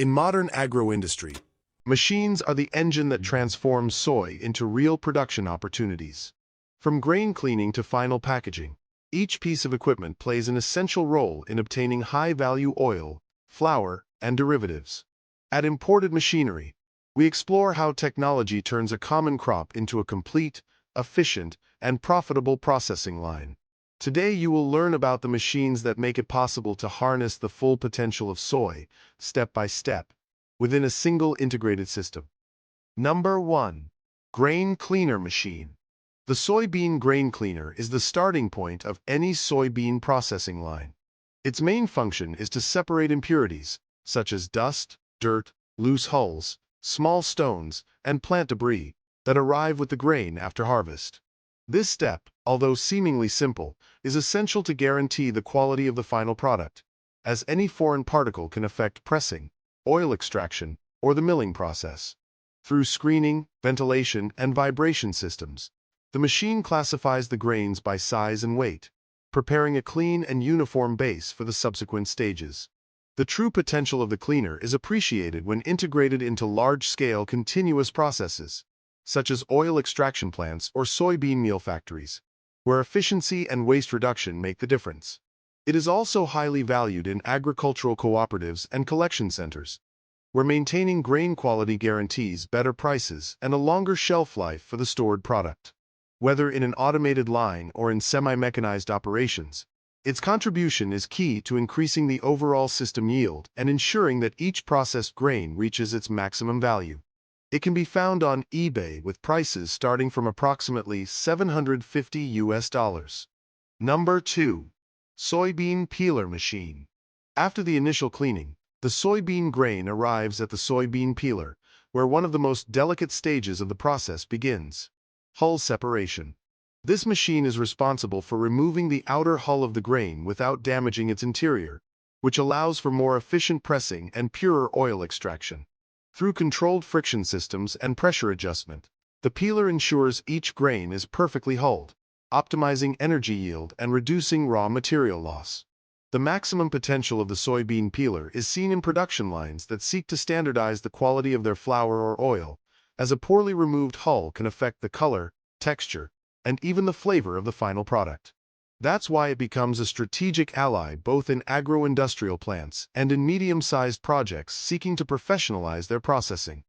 In modern agro-industry, machines are the engine that transforms soy into real production opportunities. From grain cleaning to final packaging, each piece of equipment plays an essential role in obtaining high-value oil, flour, and derivatives. At Imported Machinery, we explore how technology turns a common crop into a complete, efficient, and profitable processing line. Today you will learn about the machines that make it possible to harness the full potential of soy, step by step, within a single integrated system. Number 1. Grain Cleaner Machine. The soybean grain cleaner is the starting point of any soybean processing line. Its main function is to separate impurities, such as dust, dirt, loose hulls, small stones, and plant debris, that arrive with the grain after harvest. This step, although seemingly simple, is essential to guarantee the quality of the final product, as any foreign particle can affect pressing, oil extraction, or the milling process. Through screening, ventilation, and vibration systems, the machine classifies the grains by size and weight, preparing a clean and uniform base for the subsequent stages. The true potential of the cleaner is appreciated when integrated into large-scale continuous processes, such as oil extraction plants or soybean meal factories, where efficiency and waste reduction make the difference. It is also highly valued in agricultural cooperatives and collection centers, where maintaining grain quality guarantees better prices and a longer shelf life for the stored product. Whether in an automated line or in semi-mechanized operations, its contribution is key to increasing the overall system yield and ensuring that each processed grain reaches its maximum value. It can be found on eBay with prices starting from approximately $750. Number 2. Soybean Peeler Machine. After the initial cleaning, the soybean grain arrives at the soybean peeler, where one of the most delicate stages of the process begins: hull separation. This machine is responsible for removing the outer hull of the grain without damaging its interior, which allows for more efficient pressing and purer oil extraction. Through controlled friction systems and pressure adjustment, the peeler ensures each grain is perfectly hulled, optimizing energy yield and reducing raw material loss. The maximum potential of the soybean peeler is seen in production lines that seek to standardize the quality of their flour or oil, as a poorly removed hull can affect the color, texture, and even the flavor of the final product. That's why it becomes a strategic ally both in agro-industrial plants and in medium-sized projects seeking to professionalize their processing.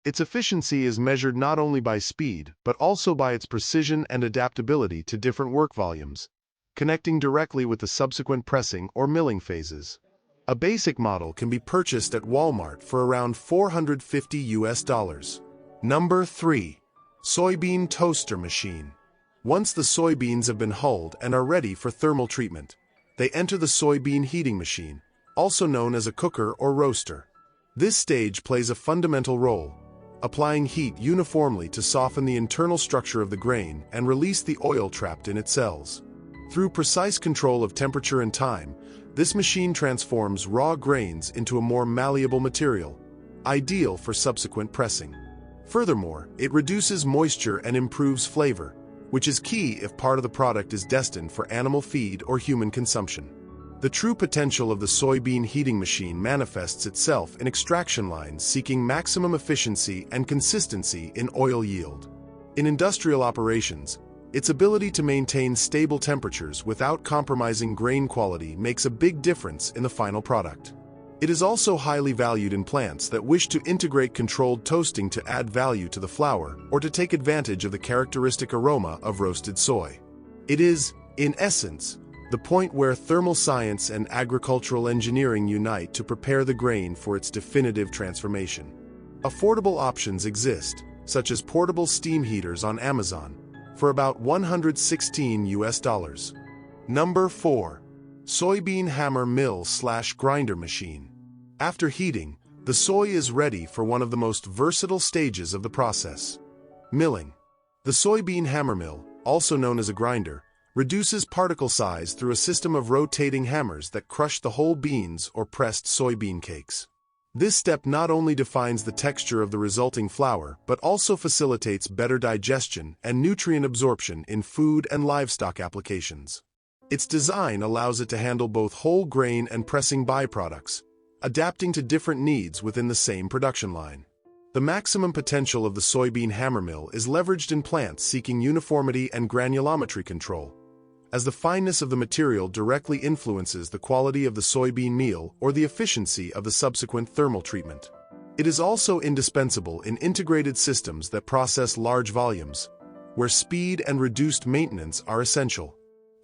Its efficiency is measured not only by speed, but also by its precision and adaptability to different work volumes, connecting directly with the subsequent pressing or milling phases. A basic model can be purchased at Walmart for around $450. Number 3. Soybean Toaster Machine. Once the soybeans have been hulled and are ready for thermal treatment, they enter the soybean heating machine, also known as a cooker or roaster. This stage plays a fundamental role, applying heat uniformly to soften the internal structure of the grain and release the oil trapped in its cells. Through precise control of temperature and time, this machine transforms raw grains into a more malleable material, ideal for subsequent pressing. Furthermore, it reduces moisture and improves flavor, which is key if part of the product is destined for animal feed or human consumption. The true potential of the soybean heating machine manifests itself in extraction lines seeking maximum efficiency and consistency in oil yield. In industrial operations, its ability to maintain stable temperatures without compromising grain quality makes a big difference in the final product. It is also highly valued in plants that wish to integrate controlled toasting to add value to the flour or to take advantage of the characteristic aroma of roasted soy. It is, in essence, the point where thermal science and agricultural engineering unite to prepare the grain for its definitive transformation. Affordable options exist, such as portable steam heaters on Amazon, for about $116. Number 4. Soybean Hammer Mill/Grinder Machine. After heating, the soy is ready for one of the most versatile stages of the process: milling. The soybean hammer mill, also known as a grinder, reduces particle size through a system of rotating hammers that crush the whole beans or pressed soybean cakes. This step not only defines the texture of the resulting flour, but also facilitates better digestion and nutrient absorption in food and livestock applications. Its design allows it to handle both whole grain and pressing byproducts, adapting to different needs within the same production line. The maximum potential of the soybean hammer mill is leveraged in plants seeking uniformity and granulometry control, as the fineness of the material directly influences the quality of the soybean meal or the efficiency of the subsequent thermal treatment. It is also indispensable in integrated systems that process large volumes, where speed and reduced maintenance are essential.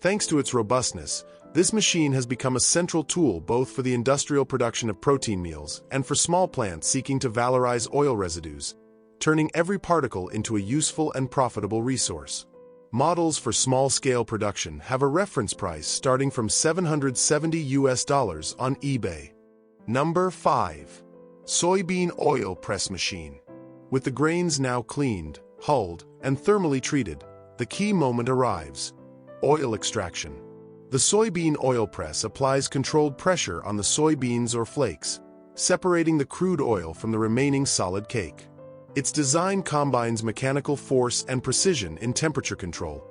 Thanks to its robustness, this machine has become a central tool both for the industrial production of protein meals and for small plants seeking to valorize oil residues, turning every particle into a useful and profitable resource. Models for small-scale production have a reference price starting from $770 on eBay. Number 5. Soybean Oil Press Machine. With the grains now cleaned, hulled, and thermally treated, the key moment arrives: oil extraction. The soybean oil press applies controlled pressure on the soybeans or flakes, separating the crude oil from the remaining solid cake. Its design combines mechanical force and precision in temperature control,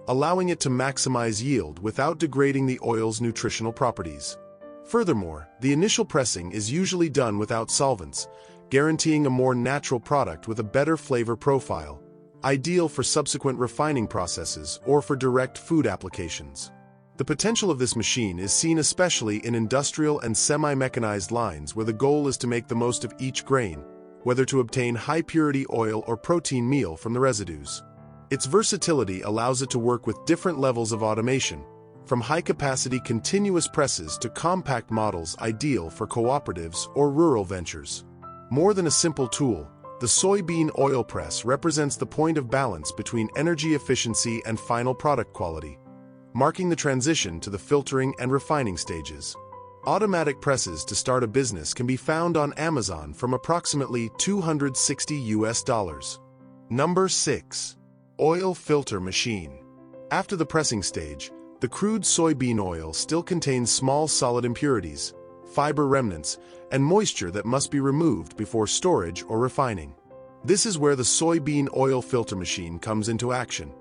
allowing it to maximize yield without degrading the oil's nutritional properties. Furthermore, the initial pressing is usually done without solvents, guaranteeing a more natural product with a better flavor profile, ideal for subsequent refining processes or for direct food applications. The potential of this machine is seen especially in industrial and semi-mechanized lines where the goal is to make the most of each grain, whether to obtain high-purity oil or protein meal from the residues. Its versatility allows it to work with different levels of automation, from high-capacity continuous presses to compact models ideal for cooperatives or rural ventures. More than a simple tool, the soybean oil press represents the point of balance between energy efficiency and final product quality, marking the transition to the filtering and refining stages. Automatic presses to start a business can be found on Amazon from approximately $260. Number 6. Oil Filter Machine. After the pressing stage, the crude soybean oil still contains small solid impurities, fiber remnants, and moisture that must be removed before storage or refining. This is where the soybean oil filter machine comes into action,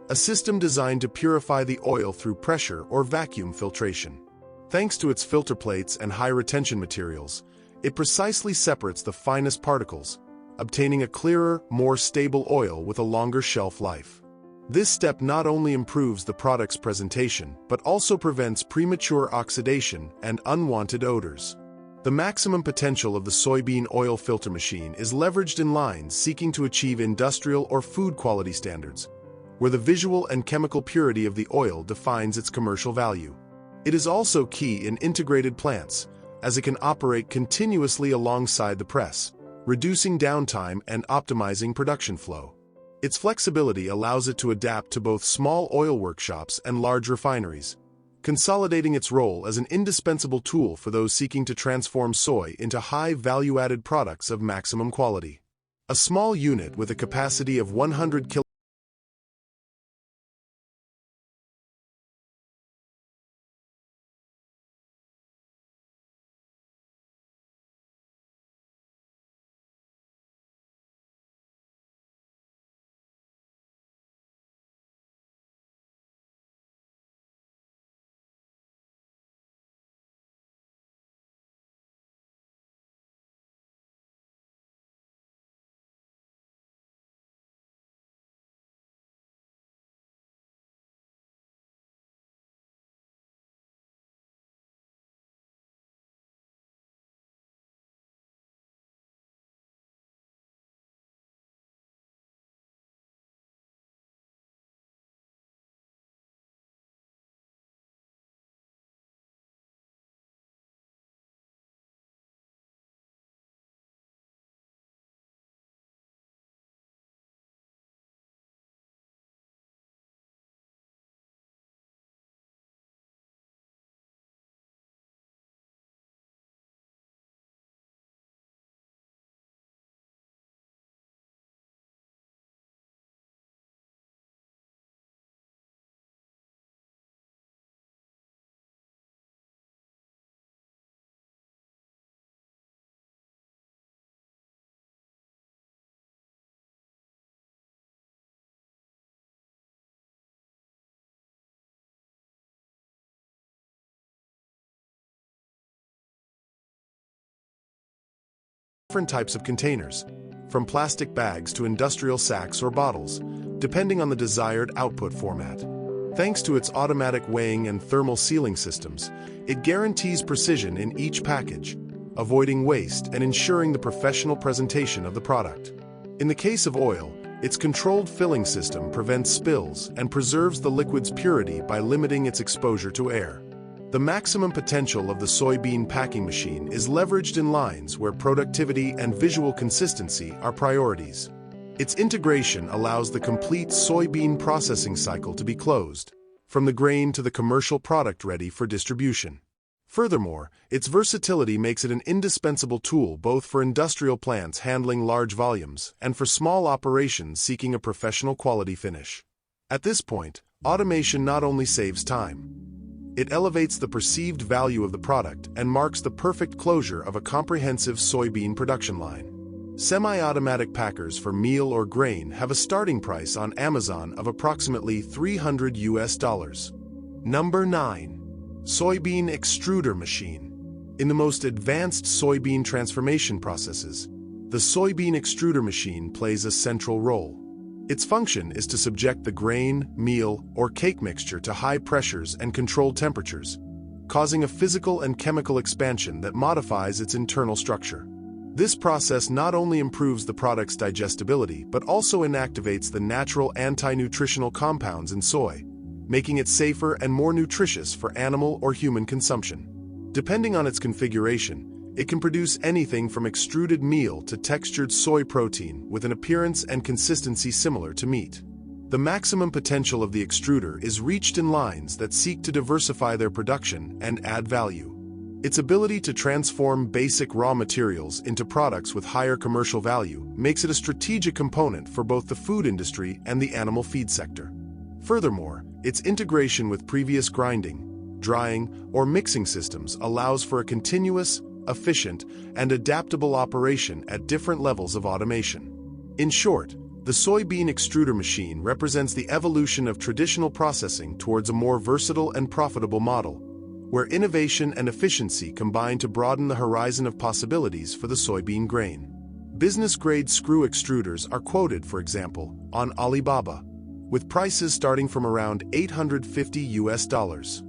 a system designed to purify the oil through pressure or vacuum filtration. Thanks to its filter plates and high retention materials, it precisely separates the finest particles, obtaining a clearer, more stable oil with a longer shelf life. This step not only improves the product's presentation, but also prevents premature oxidation and unwanted odors. The maximum potential of the soybean oil filter machine is leveraged in lines seeking to achieve industrial or food quality standards, where the visual and chemical purity of the oil defines its commercial value. It is also key in integrated plants, as it can operate continuously alongside the press, reducing downtime and optimizing production flow. Its flexibility allows it to adapt to both small oil workshops and large refineries, consolidating its role as an indispensable tool for those seeking to transform soy into high value-added products of maximum quality. A small unit with a capacity of 100 kilograms different types of containers, from plastic bags to industrial sacks or bottles, depending on the desired output format. Thanks to its automatic weighing and thermal sealing systems, it guarantees precision in each package, avoiding waste and ensuring the professional presentation of the product. In the case of oil, its controlled filling system prevents spills and preserves the liquid's purity by limiting its exposure to air. The maximum potential of the soybean packing machine is leveraged in lines where productivity and visual consistency are priorities. Its integration allows the complete soybean processing cycle to be closed, from the grain to the commercial product ready for distribution. Furthermore, its versatility makes it an indispensable tool both for industrial plants handling large volumes and for small operations seeking a professional quality finish. At this point, automation not only saves time, it elevates the perceived value of the product and marks the perfect closure of a comprehensive soybean production line. Semi-automatic packers for meal or grain have a starting price on Amazon of approximately $300. Number 9. Soybean extruder machine. In the most advanced soybean transformation processes, the soybean extruder machine plays a central role. Its function is to subject the grain, meal, or cake mixture to high pressures and controlled temperatures, causing a physical and chemical expansion that modifies its internal structure. This process not only improves the product's digestibility but also inactivates the natural anti-nutritional compounds in soy, making it safer and more nutritious for animal or human consumption. Depending on its configuration, it can produce anything from extruded meal to textured soy protein with an appearance and consistency similar to meat. The maximum potential of the extruder is reached in lines that seek to diversify their production and add value. Its ability to transform basic raw materials into products with higher commercial value makes it a strategic component for both the food industry and the animal feed sector. Furthermore, its integration with previous grinding, drying, or mixing systems allows for a continuous, efficient, and adaptable operation at different levels of automation. In short, the soybean extruder machine represents the evolution of traditional processing towards a more versatile and profitable model, where innovation and efficiency combine to broaden the horizon of possibilities for the soybean grain. Business-grade screw extruders are quoted, for example, on Alibaba, with prices starting from around $850.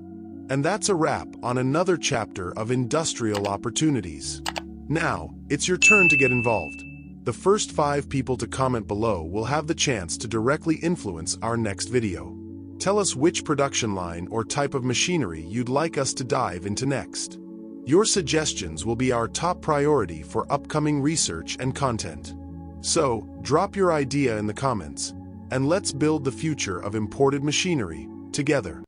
And that's a wrap on another chapter of industrial opportunities. Now, it's your turn to get involved. The first 5 people to comment below will have the chance to directly influence our next video. Tell us which production line or type of machinery you'd like us to dive into next. Your suggestions will be our top priority for upcoming research and content. So, drop your idea in the comments, and let's build the future of imported machinery together.